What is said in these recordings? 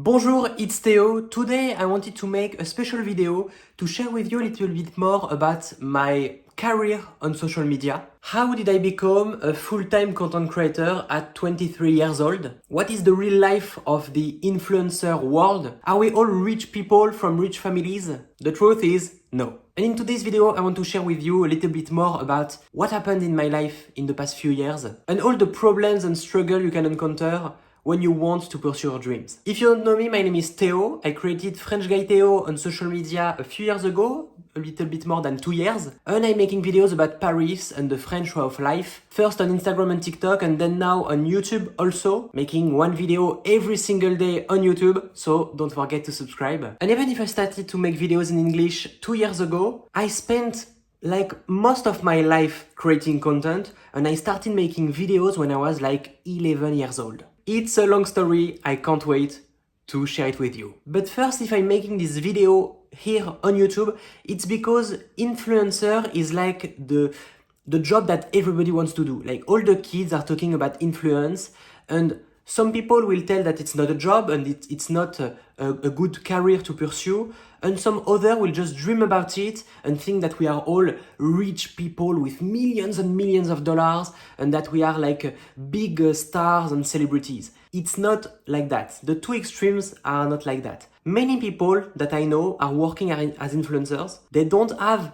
Bonjour, it's Théo. Today I wanted to make a special video to share with you a little bit more about my career on social media. How did I become a full-time content creator at 23 years old? What is the real life of the influencer world? Are we all rich people from rich families? The truth is, no. And in today's video, I want to share with you a little bit more about what happened in my life in the past few years and all the problems and struggle you can encounter when you want to pursue your dreams. If you don't know me, my name is Théo. I created French Guy Théo on social media a few years ago, a little bit more than 2 years, and I'm making videos about Paris and the French way of life, first on Instagram and TikTok, and then now on YouTube also, making one video every single day on YouTube, so don't forget to subscribe. And even if I started to make videos in English 2 years ago, I spent like most of my life creating content, and I started making videos when I was like 11 years old. It's a long story, I can't wait to share it with you. But first, if I'm making this video here on YouTube, it's because influencer is like the job that everybody wants to do. Like all the kids are talking about influence, and some people will tell that it's not a job and it's not a good career to pursue, and some other will just dream about it and think that we are all rich people with millions and millions of dollars and that we are like big stars and celebrities. It's not like that. The two extremes are not like that. Many people that I know are working as influencers. They don't have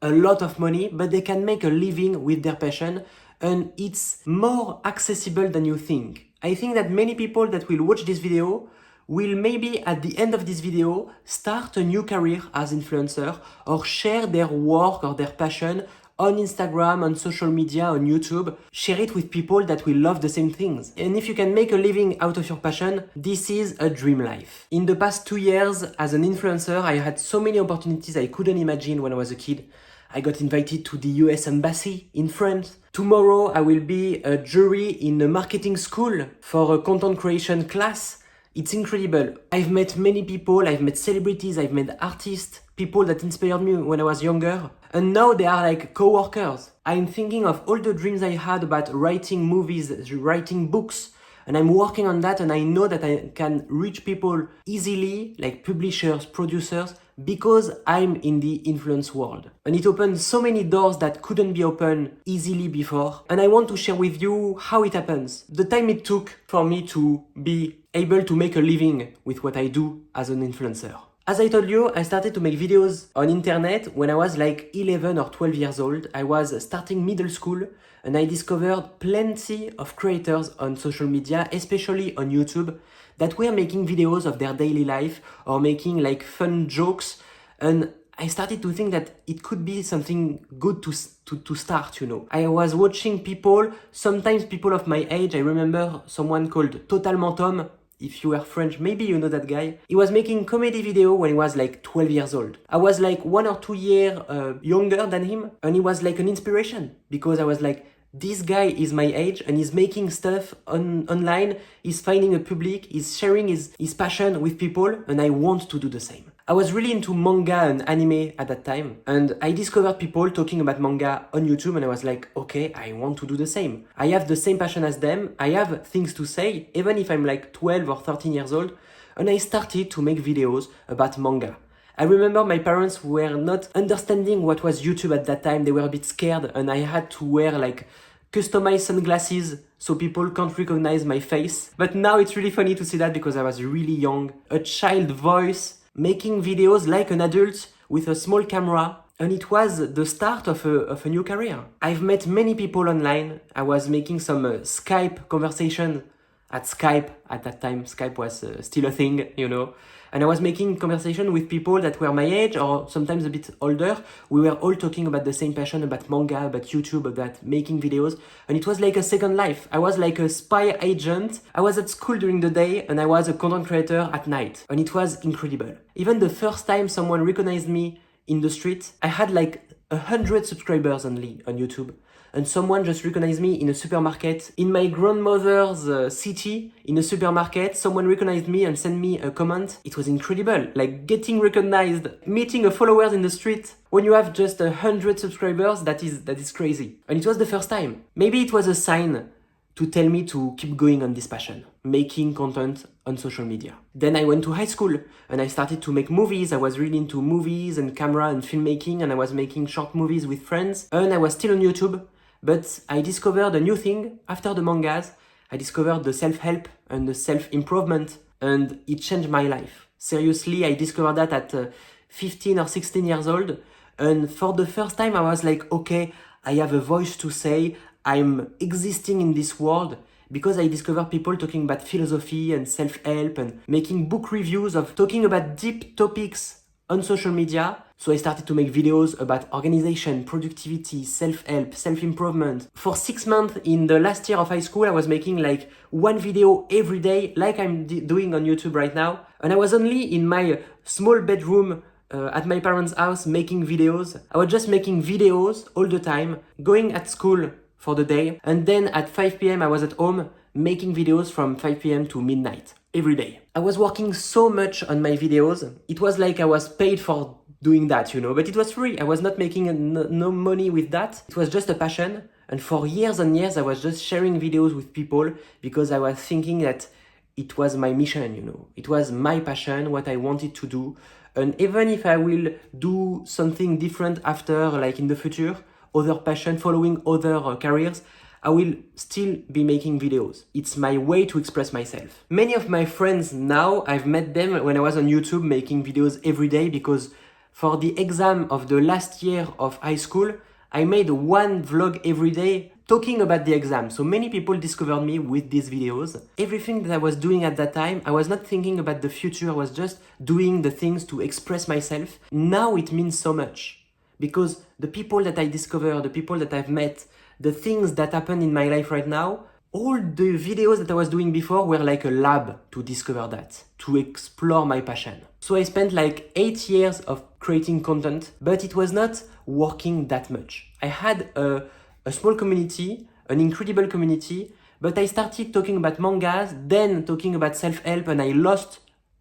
a lot of money, but they can make a living with their passion, and it's more accessible than you think. I think that many people that will watch this video will maybe at the end of this video start a new career as influencer or share their work or their passion on Instagram, on social media, on YouTube. Share it with people that will love the same things. And if you can make a living out of your passion, this is a dream life. In the past 2 years as an influencer, I had so many opportunities I couldn't imagine when I was a kid. I got invited to the US Embassy in France. Tomorrow I will be a jury in a marketing school for a content creation class. It's incredible. I've met many people, I've met celebrities, I've met artists, people that inspired me when I was younger. And now they are like co-workers. I'm thinking of all the dreams I had about writing movies, writing books, and I'm working on that, and I know that I can reach people easily, like publishers, producers, because I'm in the influence world. And it opens so many doors that couldn't be opened easily before. And I want to share with you how it happens. The time it took for me to be able to make a living with what I do as an influencer. As I told you, I started to make videos on internet when I was like 11 or 12 years old. I was starting middle school, and I discovered plenty of creators on social media, especially on YouTube, that were making videos of their daily life or making like fun jokes. And I started to think that it could be something good to start, you know. I was watching people, sometimes people of my age. I remember someone called Totalement Tom. If you are French, maybe you know that guy. He was making comedy video when he was like 12 years old. I was like 1 or 2 years younger than him, and he was like an inspiration because I was like, this guy is my age and he's making stuff online, he's finding a public, he's sharing his passion with people, and I want to do the same. I was really into manga and anime at that time, and I discovered people talking about manga on YouTube, and I was like, okay, I want to do the same. I have the same passion as them, I have things to say, even if I'm like 12 or 13 years old, and I started to make videos about manga. I remember my parents were not understanding what was YouTube at that time. They were a bit scared, and I had to wear like customized sunglasses so people can't recognize my face. But now it's really funny to see that because I was really young, a child voice, making videos like an adult with a small camera, and it was the start of a new career. I've met many people online. I was making some Skype conversation at Skype. At that time, Skype was still a thing, you know. And I was making conversation with people that were my age or sometimes a bit older. We were all talking about the same passion, about manga, about YouTube, about making videos. And it was like a second life. I was like a spy agent. I was at school during the day and I was a content creator at night. And it was incredible. Even the first time someone recognized me in the street, I had like 100 subscribers only on YouTube. And someone just recognized me in a supermarket. In my grandmother's city, in a supermarket, someone recognized me and sent me a comment. It was incredible, like getting recognized, meeting a followers in the street. When you have just 100 subscribers, that is crazy. And it was the first time. Maybe it was a sign to tell me to keep going on this passion, making content on social media. Then I went to high school and I started to make movies. I was really into movies and camera and filmmaking, and I was making short movies with friends. And I was still on YouTube, but I discovered a new thing after the mangas. I discovered the self-help and the self-improvement, and it changed my life. Seriously, I discovered that at 15 or 16 years old. And for the first time, I was like, okay, I have a voice to say, I'm existing in this world, because I discovered people talking about philosophy and self-help and making book reviews of talking about deep topics on social media. So I started to make videos about organization, productivity, self-help, self-improvement. For 6 months in the last year of high school, I was making like one video every day, like I'm doing on YouTube right now. And I was only in my small bedroom at my parents' house making videos. I was just making videos all the time, going at school for the day, and then at 5 p.m. I was at home making videos from 5 p.m. to midnight every day. I was working so much on my videos. It was like I was paid for doing that, but it was free. I was not making no money with that. It was just a passion. And for years and years, I was just sharing videos with people because I was thinking that it was my mission, It was my passion, what I wanted to do. And even if I will do something different after, like in the future, other passion, following other careers, I will still be making videos. It's my way to express myself. Many of my friends now, I've met them when I was on YouTube making videos every day, because for the exam of the last year of high school, I made one vlog every day talking about the exam. So many people discovered me with these videos. Everything that I was doing at that time, I was not thinking about the future. I was just doing the things to express myself. Now it means so much, because the people that I discover, the people that I've met, the things that happen in my life right now, all the videos that I was doing before were like a lab to discover that, to explore my passion. So I spent like 8 years of creating content, but it was not working that much. I had a small community, an incredible community, but I started talking about mangas, then talking about self-help, and I lost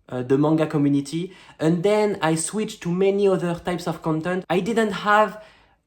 the manga community, and then I switched to many other types of content. I didn't have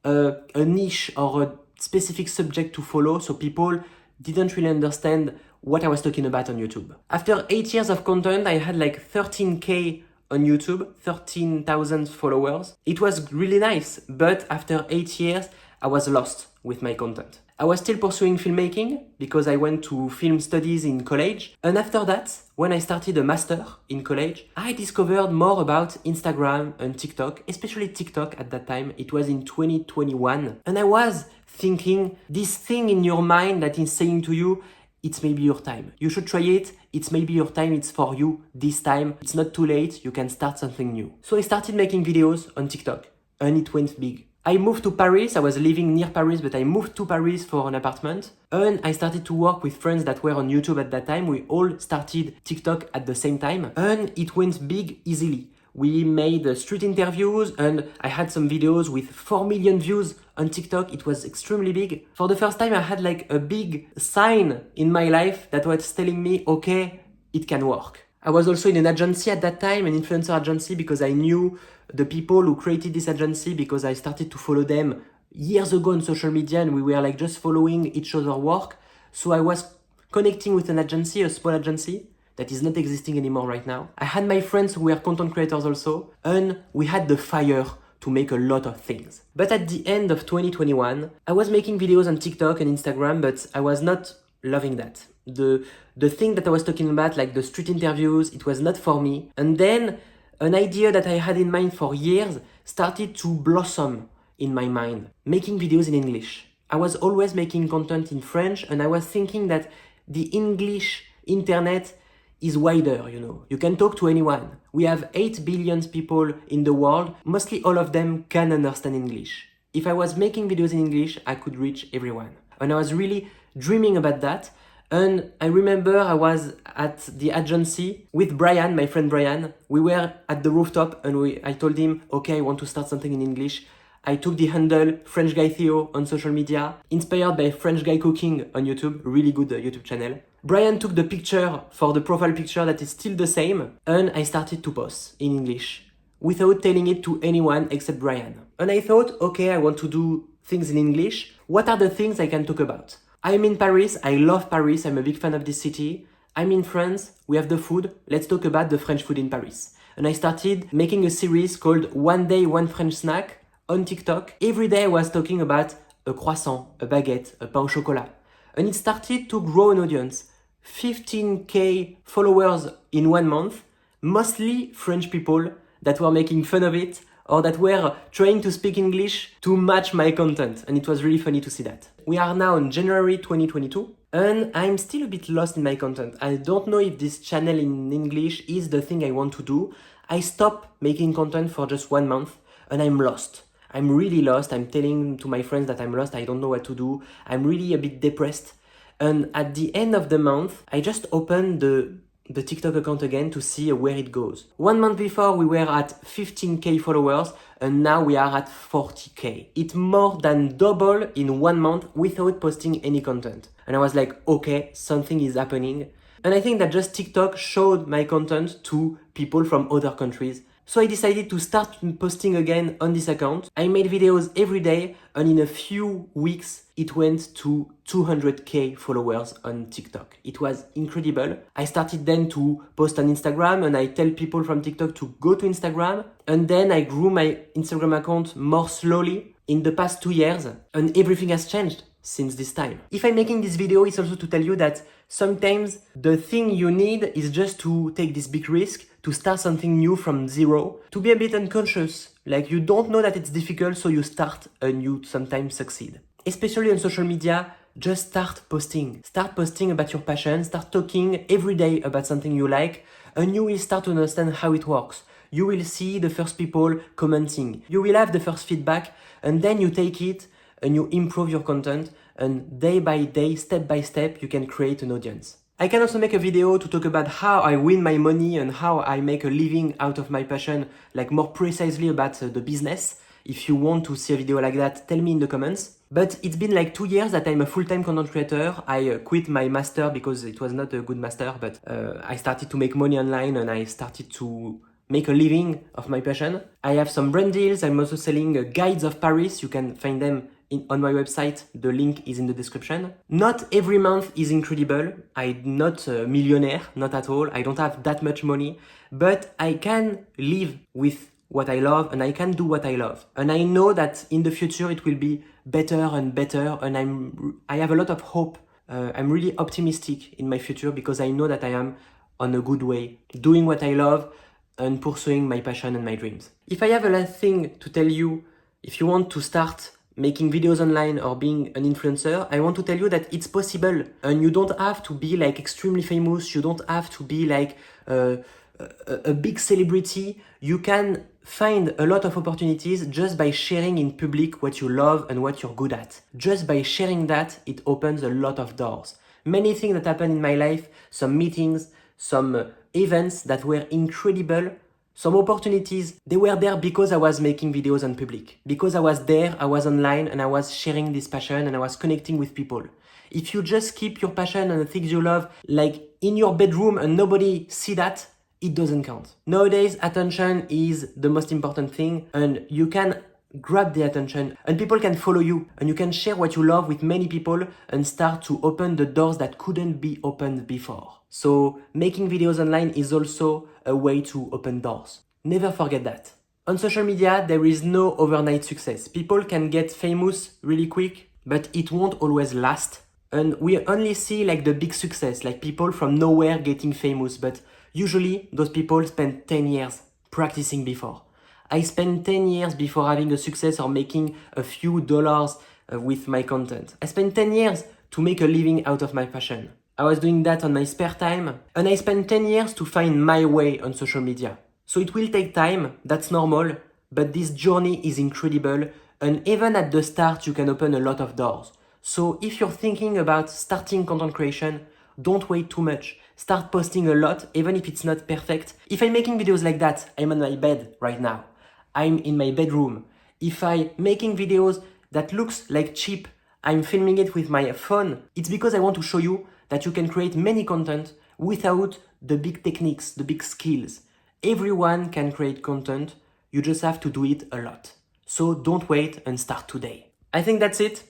a niche or a specific subject to follow, so people didn't really understand what I was talking about on YouTube. After 8 years of content, I had like 13K on YouTube, 13,000 followers. It was really nice, but after 8 years, I was lost with my content. I was still pursuing filmmaking because I went to film studies in college. And after that, when I started a master in college, I discovered more about Instagram and TikTok, especially TikTok at that time. It was in 2021. And I was thinking, this thing in your mind that is saying to you, it's maybe your time. You should try it. It's maybe your time. It's for you this time. It's not too late. You can start something new. So I started making videos on TikTok, and it went big. I moved to Paris. I was living near Paris, but I moved to Paris for an apartment. And I started to work with friends that were on YouTube at that time. We all started TikTok at the same time. And it went big easily. We made street interviews, and I had some videos with 4 million views on TikTok. It was extremely big. For the first time, I had like a big sign in my life that was telling me, okay, it can work. I was also in an agency at that time, an influencer agency, because I knew the people who created this agency, because I started to follow them years ago on social media, and we were like just following each other's work. So I was connecting with an agency, a small agency that is not existing anymore right now. I had my friends who were content creators also, and we had the fire to make a lot of things. But at the end of 2021, I was making videos on TikTok and Instagram, but I was not loving that. The thing that I was talking about, like the street interviews, it was not for me. And then an idea that I had in mind for years started to blossom in my mind, making videos in English. I was always making content in French, and I was thinking that the English internet is wider, You can talk to anyone. We have 8 billion people in the world. Mostly all of them can understand English. If I was making videos in English, I could reach everyone. And I was really dreaming about that. And I remember I was at the agency with Brian, my friend Brian. We were at the rooftop, and I told him, okay, I want to start something in English. I took the handle French guy Théo on social media, inspired by French guy cooking on YouTube, really good YouTube channel. Brian took the picture for the profile picture that is still the same, and I started to post in English without telling it to anyone except Brian. And I thought, okay, I want to do things in English. What are the things I can talk about? I'm in Paris. I love Paris. I'm a big fan of this city. I'm in France, we have the food, let's talk about the French food in Paris. And I started making a series called One Day, One French Snack on TikTok. Every day I was talking about a croissant, a baguette, a pain au chocolat. And it started to grow an audience. 15k followers in 1 month, mostly French people that were making fun of it or that were trying to speak English to match my content. And it was really funny to see that. We are now in January 2022 and I'm still a bit lost in my content. I don't know if this channel in English is the thing I want to do. I stopped making content for just 1 month and I'm lost. I'm really lost. I'm telling to my friends that I'm lost. I don't know what to do. I'm really a bit depressed. And at the end of the month, I just opened the TikTok account again to see where it goes. 1 month before, we were at 15k followers, and now we are at 40k. It more than double in 1 month without posting any content. And I was like, okay, something is happening. And I think that just TikTok showed my content to people from other countries. So I decided to start posting again on this account. I made videos every day, and in a few weeks, it went to 200k followers on TikTok. It was incredible. I started then to post on Instagram, and I tell people from TikTok to go to Instagram. And then I grew my Instagram account more slowly in the past 2 years, and everything has changed since this time. If I'm making this video, it's also to tell you that sometimes the thing you need is just to take this big risk, to start something new from zero, to be a bit unconscious. Like you don't know that it's difficult, so you start and you sometimes succeed. Especially on social media, just start posting. Start posting about your passion, start talking every day about something you like, and you will start to understand how it works. You will see the first people commenting. You will have the first feedback, and then you take it and you improve your content, and day by day, step by step, you can create an audience. I can also make a video to talk about how I win my money and how I make a living out of my passion, like more precisely about the business. If you want to see a video like that, tell me in the comments. But it's been like 2 years that I'm a full-time content creator. I quit my master because it was not a good master, but I started to make money online and I started to make a living of my passion. I have some brand deals. I'm also selling guides of Paris. You can find them on my website. The link is in the description. Not every month is incredible. I'm not a millionaire, not at all. I don't have that much money, but I can live with what I love and I can do what I love. And I know that in the future it will be better and better, and I have a lot of hope. I'm really optimistic in my future because I know that I am on a good way, doing what I love and pursuing my passion and my dreams. If I have a last thing to tell you, if you want to start making videos online or being an influencer, I want to tell you that it's possible, and you don't have to be like extremely famous. You don't have to be like a big celebrity. You can find a lot of opportunities just by sharing in public what you love and what you're good at. Just by sharing that, it opens a lot of doors. Many things that happened in my life, some meetings, some events that were incredible, some opportunities, they were there because I was making videos on public. Because I was there, I was online, and I was sharing this passion, and I was connecting with people. If you just keep your passion and the things you love, like in your bedroom and nobody see that, it doesn't count. Nowadays, attention is the most important thing, and you can grab the attention and people can follow you, and you can share what you love with many people and start to open the doors that couldn't be opened before. So making videos online is also a way to open doors. Never forget that. On social media, there is no overnight success. People can get famous really quick, but it won't always last. And we only see like the big success, like people from nowhere getting famous, but usually those people spend 10 years practicing before. I spent 10 years before having a success or making a few dollars with my content. I spent 10 years to make a living out of my passion. I was doing that on my spare time, and I spent 10 years to find my way on social media. So it will take time, that's normal, but this journey is incredible, and even at the start you can open a lot of doors. So if you're thinking about starting content creation, don't wait too much. Start posting a lot, even if it's not perfect. If I'm making videos like that, I'm on my bed right now. I'm in my bedroom. If I'm making videos that looks like cheap, I'm filming it with my phone, it's because I want to show you that you can create many content without the big techniques, the big skills. Everyone can create content, you just have to do it a lot. So don't wait and start today. I think that's it.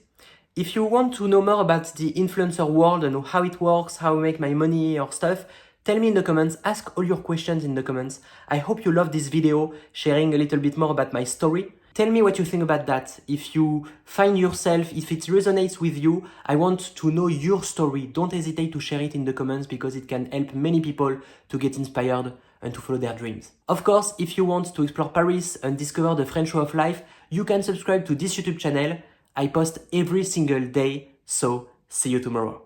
If you want to know more about the influencer world and how it works, how I make my money or stuff, tell me in the comments, ask all your questions in the comments. I hope you love this video, sharing a little bit more about my story. Tell me what you think about that. If you find yourself, if it resonates with you, I want to know your story. Don't hesitate to share it in the comments because it can help many people to get inspired and to follow their dreams. Of course, if you want to explore Paris and discover the French way of life, you can subscribe to this YouTube channel. I post every single day, so see you tomorrow.